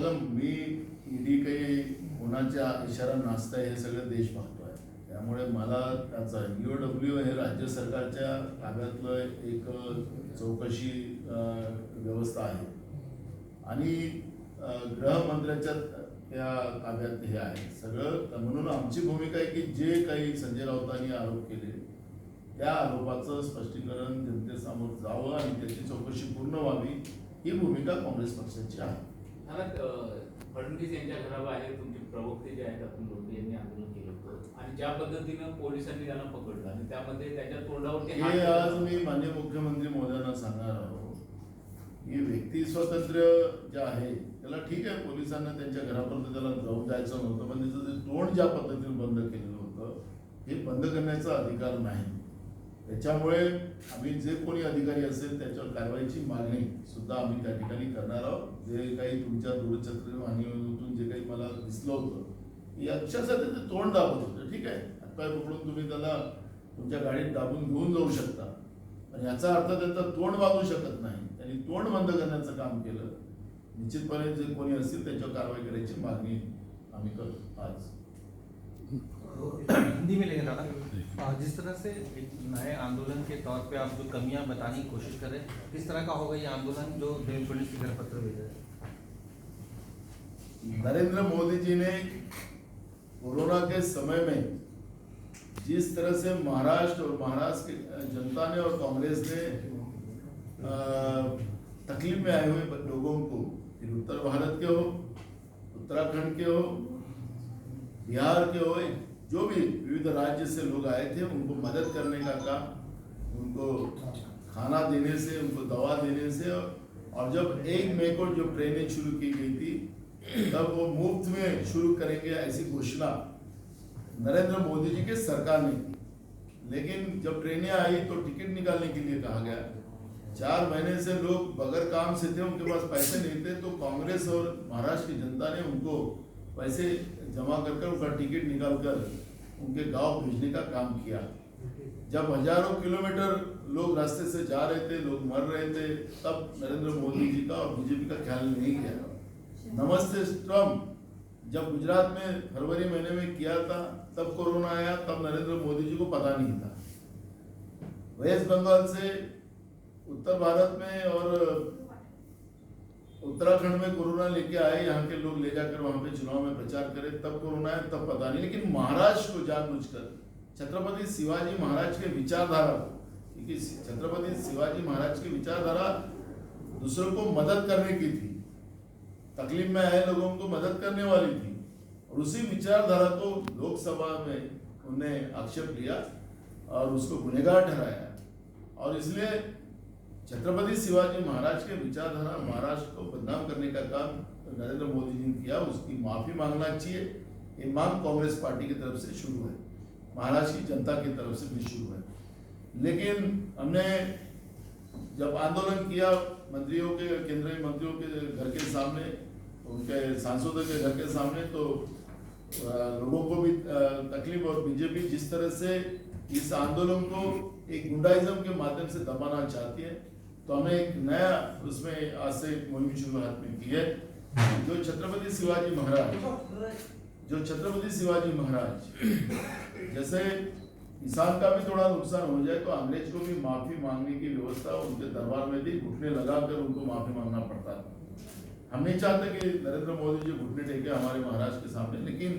बघा, मी ईडी काही कोणाच्या इशारा नाचताय हे सगळं देश पाहतोय. त्यामुळे मला त्याचा EOW हे राज्य सरकारच्या ताब्यातलं एक चौकशी व्यवस्था आहे आणि गृहमंत्र्याच्या त्या ताब्यात हे आहे सगळं. म्हणून आमची भूमिका आहे की जे काही संजय राऊतांनी आरोप केले त्या आरोपाचं स्पष्टीकरण जनतेसमोर जावं आणि त्याची चौकशी पूर्ण व्हावी, ही भूमिका काँग्रेस पक्षाची आहे. फडणवीस यांच्या घराबाहेर तुमचे प्रवक्ते जे आहेत अतुल लोटे यांनी आंदोलन केलं होतं आणि ज्या पद्धतीनं पोलिसांनी त्यांना पकडलं आणि त्यामध्ये त्याच्या तोंडावरती हे आज मी माननीय मुख्यमंत्री महोदयांना सांगणार आहोत की व्यक्ती स्वातंत्र्य जे आहे त्याला ठीक आहे, पोलिसांना त्यांच्या घरापर्यंत त्याला जाऊन जायचं नव्हतं, पण त्याचं जे तोंड ज्या पद्धतीने बंद केलेलं होतं हे बंद करण्याचा अधिकार नाही. त्याच्यामुळे आम्ही जे कोणी अधिकारी असेल त्याच्यावर कारवाईची मागणी सुद्धा आम्ही त्या ठिकाणी करणार आहोत. जे काही तुमच्या दूरचित्र वाहिनीतून जे काही मला दिसलं होतं हे अक्षरशः त्याचं तोंड दाबत होतं. ठीक आहे, हातपाय पकडून तुम्ही त्याला तुमच्या गाडीत दाबून घेऊन जाऊ शकता, पण याचा अर्थ त्याचं तोंड वागू शकत नाही. त्यांनी तोंड बंद करण्याचं काम केलं. निश्चितपणे जे कोणी असतील त्याच्यावर कारवाई करायची मागणी आम्ही करतो. आज हिंदी में लेंगे दादा, जिस तरह से एक नए आंदोलन के तौर पे आप जो कमियां बताने की कोशिश करें, किस तरह का होगा ये आंदोलन जो देवेंद्र फडणवीस के घर पत्र भेजा है? नरेंद्र मोदी जी ने कोरोना के समय में जिस तरह से महाराष्ट्र और महाराष्ट्र की जनता ने और कांग्रेस ने तकलीफ में आए हुए लोगों को, फिर उत्तर भारत के हो, उत्तराखंड के हो, बिहार के हो, जो भी विविध राज्य से लोग आए थे उनको मदद करने का काम, उनको खाना देने से, उनको दवा देने से, और जब 1 मई को जो ट्रेनें शुरू की गई थी तब वो मुफ्त में शुरू करेंगे ऐसी घोषणा नरेंद्र मोदी जी के सरकार ने की. लेकिन जब ट्रेनें आई तो टिकट निकालने के लिए कहा गया. 4 महीने से लोग बगैर काम से थे, उनके पास पैसे नहीं थे, तो कांग्रेस और महाराष्ट्र की जनता ने उनको पैसे जमा कर उनका टिकट निकालकर उनके गांव भेजने का काम किया. जब हजारों किलोमीटर लोग रास्ते से जा रहे थे, लोग मर रहे थे, तब नरेंद्र मोदी जी का और बीजेपी का ख्याल नहीं किया. नमस्ते ट्रम्प जब गुजरात में फरवरी महीने में किया था तब कोरोना आया, तब नरेंद्र मोदी जी को पता नहीं था. वेस्ट बंगाल से उत्तर भारत में और उत्तराखंड में कोरोना लेके आए, यहाँ के लोग ले जाकर वहां पे चुनाव में प्रचार करे, तब कोरोना है, तब पता नहीं. लेकिन महाराष्ट्र को जानबूझकर छत्रपति शिवाजी महाराज के विचारधारा को, क्योंकि छत्रपति शिवाजी महाराज की विचारधारा दूसरों को मदद करने की थी, तकलीफ में आए लोगों को मदद करने वाली थी, और उसी विचारधारा को लोकसभा में उन्होंने आक्षेप लिया और उसको गुनहगार ठहराया. और इसलिए छत्रपति शिवाजी महाराज के विचारधारा महाराष्ट्र को बदनाम करने का काम नरेंद्र मोदी जी ने किया. उसकी माफी मांगना चाहिए. ये मांग कांग्रेस पार्टी की तरफ से शुरू है, महाराष्ट्र की जनता की तरफ से भी शुरू है. लेकिन हमने जब आंदोलन किया मंत्रियों के, केंद्रीय मंत्रियों के घर के सामने, उनके सांसदों के घर के सामने, तो लोगों को भी तकलीफ, और बीजेपी जिस तरह से इस आंदोलन को एक गुंडाइज्म के माध्यम से दबाना चाहती है, तो हमने एक नया उसमें आज से एक मुहिम शुरुआत में की है. जो छत्रपति शिवाजी महाराज जैसे किसान का भी थोड़ा नुकसान हो जाए तो अंग्रेज को भी माफी मांगने की व्यवस्था उनके दरबार में थी, घुटने लगाकर उनको माफी मांगना पड़ता था. हम नहीं चाहते कि नरेंद्र मोदी जी घुटने टेके हमारे महाराज के सामने, लेकिन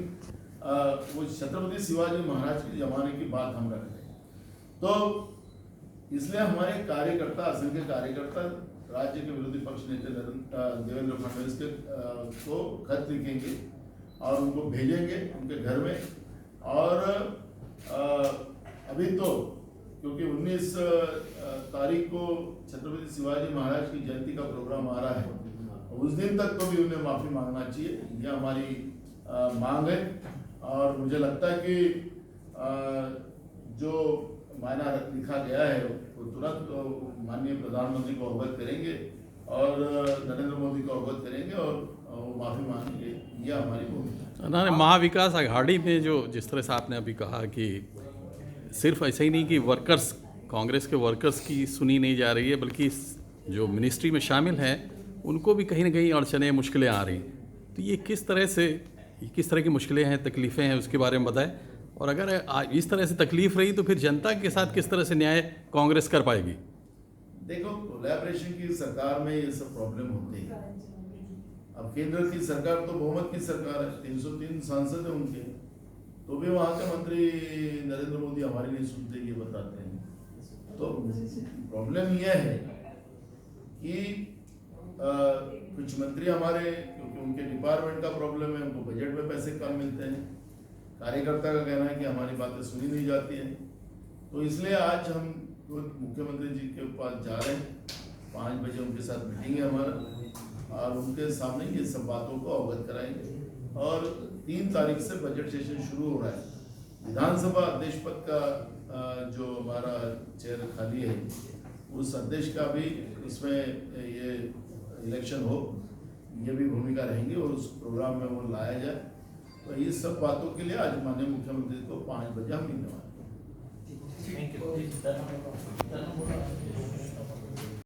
वो छत्रपति शिवाजी महाराज के जमाने की बात हम रख रहे हैं. तो इसलिए हमारे कार्यकर्ता, असंख्य कार्यकर्ता राज्य के विरोधी पक्ष नेता देवेंद्र फडणवीस के को खत लिखेंगे और उनको भेजेंगे उनके घर में. और अभी तो क्योंकि 19 तारीख को छत्रपति शिवाजी महाराज की जयंती का प्रोग्राम आ रहा है, उस दिन तक तो भी उन्हें माफी मांगना चाहिए. यह हमारी मांग है. और मुझे लगता है कि जो मायना लिखा गया है वो तुरंत माननीय प्रधानमंत्री को अवगत करेंगे और नरेंद्र मोदी को अवगत करेंगे और वो माफी मांगेंगे. यह हमारी भूमिका है. महाविकास आघाड़ी में जो जिस तरह से आपने अभी कहा कि सिर्फ ऐसा ही नहीं कि वर्कर्स, कांग्रेस के वर्कर्स की सुनी नहीं जा रही है, बल्कि जो मिनिस्ट्री में शामिल हैं उनको भी कहीं ना कहीं अड़चनें, मुश्किलें आ रही हैं. तो ये किस तरह की मुश्किलें हैं, तकलीफ़ें हैं, उसके बारे में बताएं। और अगर इस तरह से तकलीफ़ रही तो फिर जनता के साथ किस तरह से न्याय कांग्रेस कर पाएगी? देखो, कोलैबोरेशन की सरकार में ये सब प्रॉब्लम होते हैं। अब केंद्र की सरकार तो बहुमत की सरकार है, 303 सांसद है उनके, तो भी वहाँ के मंत्री नरेंद्र मोदी हमारी नहीं सुनते, ये बताते हैं। तो प्रॉब्लम यह है कि कुछ मंत्री हमारे, क्योंकि उनके डिपार्टमेंट का प्रॉब्लम है, उनको बजट में पैसे कम मिलते हैं, कार्यकर्ता का कहना है कि हमारी बातें सुनी नहीं जाती हैं। तो इसलिए आज हम मुख्यमंत्री जी के पास जा रहे हैं, 5 बजे उनके साथ मीटिंग है हमारा, और उनके सामने ये सब बातों को अवगत कराएंगे। और 3 तारीख से बजट सेशन शुरू हो रहा है। विधानसभा अध्यक्ष पद का जो हमारा चेयर खाली है, उस अध्यक्ष का भी इसमें ये इलेक्शन हो, ये भी भूमिका रहेंगी और उस प्रोग्राम में वो लाया जाए। तो ये सब बातों के लिए आज माननीय मुख्यमंत्री को 5 बजे हम मिलने वाले हैं। Thank you.